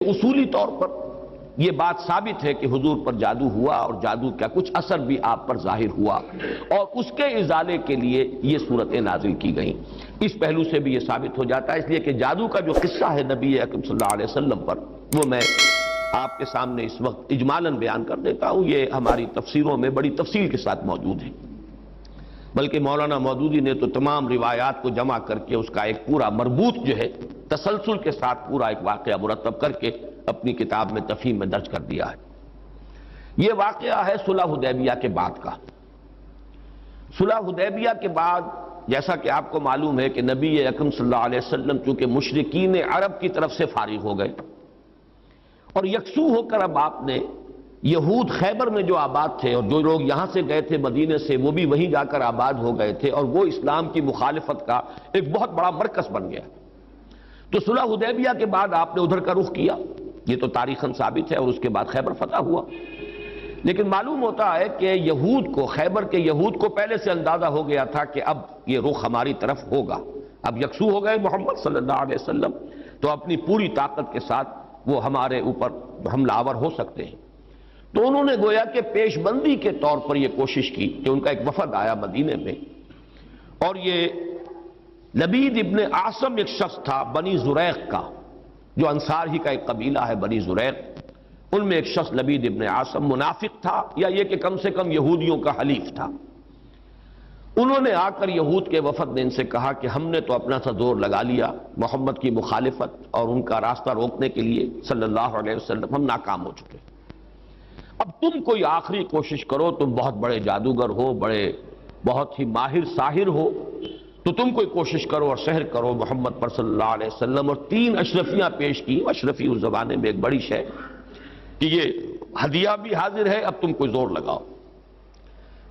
اصولی طور پر یہ بات ثابت ہے کہ حضور پر جادو ہوا اور جادو کا کچھ اثر بھی آپ پر ظاہر ہوا اور اس کے ازالے کے لیے یہ صورتیں نازل کی گئیں۔ اس پہلو سے بھی یہ ثابت ہو جاتا ہے، اس لیے کہ جادو کا جو قصہ ہے نبی اکرم صلی اللہ علیہ وسلم پر، وہ میں آپ کے سامنے اس وقت اجمالاً بیان کر دیتا ہوں۔ یہ ہماری تفسیروں میں بڑی تفصیل کے ساتھ موجود ہے، بلکہ مولانا مودودی نے تو تمام روایات کو جمع کر کے اس کا ایک پورا مربوط جو ہے تسلسل کے ساتھ پورا ایک واقعہ مرتب کر کے اپنی کتاب میں تفہیم میں درج کر دیا ہے۔ یہ واقعہ ہے صلح حدیبیہ کے بعد کا۔ صلح حدیبیہ کے بعد جیسا کہ آپ کو معلوم ہے کہ نبی اکرم صلی اللہ علیہ وسلم چونکہ مشرکین عرب کی طرف سے فارغ ہو گئے اور یکسو ہو کر اب آپ نے یہود خیبر میں جو آباد تھے اور جو لوگ یہاں سے گئے تھے مدینے سے، وہ بھی وہیں جا کر آباد ہو گئے تھے اور وہ اسلام کی مخالفت کا ایک بہت بڑا مرکز بن گیا۔ تو صلح حدیبیہ کے بعد آپ نے ادھر کا رخ کیا، یہ تو تاریخاً ثابت ہے، اور اس کے بعد خیبر فتح ہوا۔ لیکن معلوم ہوتا ہے کہ یہود کو، خیبر کے یہود کو پہلے سے اندازہ ہو گیا تھا کہ اب یہ رخ ہماری طرف ہوگا، اب یکسو ہو گئے محمد صلی اللہ علیہ وسلم، تو اپنی پوری طاقت کے ساتھ وہ ہمارے اوپر حملہ آور ہو سکتے ہیں۔ تو انہوں نے گویا کہ پیش بندی کے طور پر یہ کوشش کی کہ ان کا ایک وفد آیا مدینے میں، اور یہ لبید ابن عاصم ایک شخص تھا بنی زریق کا، جو انصار ہی کا ایک قبیلہ ہے بنی زریق، ان میں ایک شخص لبید ابن عاصم منافق تھا، یا یہ کہ کم سے کم یہودیوں کا حلیف تھا۔ انہوں نے آ کر یہود کے وفد نے ان سے کہا کہ ہم نے تو اپنا سا زور لگا لیا محمد کی مخالفت اور ان کا راستہ روکنے کے لیے صلی اللہ علیہ وسلم، ہم ناکام ہو چکے، اب تم کوئی آخری کوشش کرو، تم بہت بڑے جادوگر ہو، بہت ہی ماہر ساحر ہو، تو تم کوئی کوشش کرو اور سحر کرو محمد پر صلی اللہ علیہ وسلم۔ اور 3 اشرفیاں پیش کی۔ اشرفی اس زمانے میں ایک بڑی شے کہ یہ ہدیہ بھی حاضر ہے، اب تم کوئی زور لگاؤ۔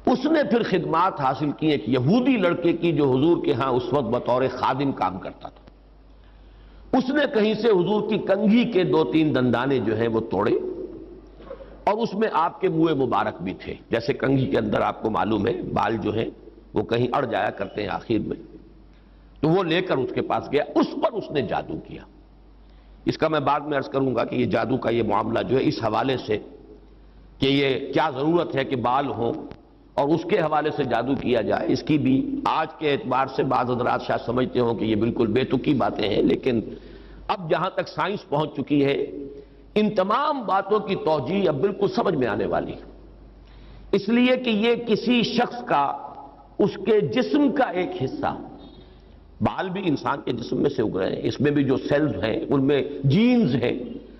اس نے پھر خدمات حاصل کی ایک یہودی لڑکے کی جو حضور کے ہاں اس وقت بطور خادم کام کرتا تھا۔ اس نے کہیں سے حضور کی کنگھی کے 2-3 دندانے جو ہیں وہ توڑے، اور اس میں آپ کے منہ مبارک بھی تھے، جیسے کنگھی کے اندر آپ کو معلوم ہے بال جو ہیں وہ کہیں اڑ جایا کرتے ہیں آخر میں، تو وہ لے کر اس کے پاس گیا، اس پر اس نے جادو کیا۔ اس کا میں بعد میں عرض کروں گا کہ یہ جادو کا یہ معاملہ جو ہے اس حوالے سے کہ یہ کیا ضرورت ہے کہ بال ہوں اور اس کے حوالے سے جادو کیا جائے، اس کی بھی آج کے اعتبار سے بعض حضرات شاید سمجھتے ہوں کہ یہ بالکل بے تکی باتیں ہیں، لیکن اب جہاں تک سائنس پہنچ چکی ہے ان تمام باتوں کی توجیہ اب بالکل سمجھ میں آنے والی ہے، اس لیے کہ یہ کسی شخص کا، اس کے جسم کا ایک حصہ، بال بھی انسان کے جسم میں سے اگ رہے ہیں، اس میں بھی جو سیلز ہیں ان میں جینز ہیں،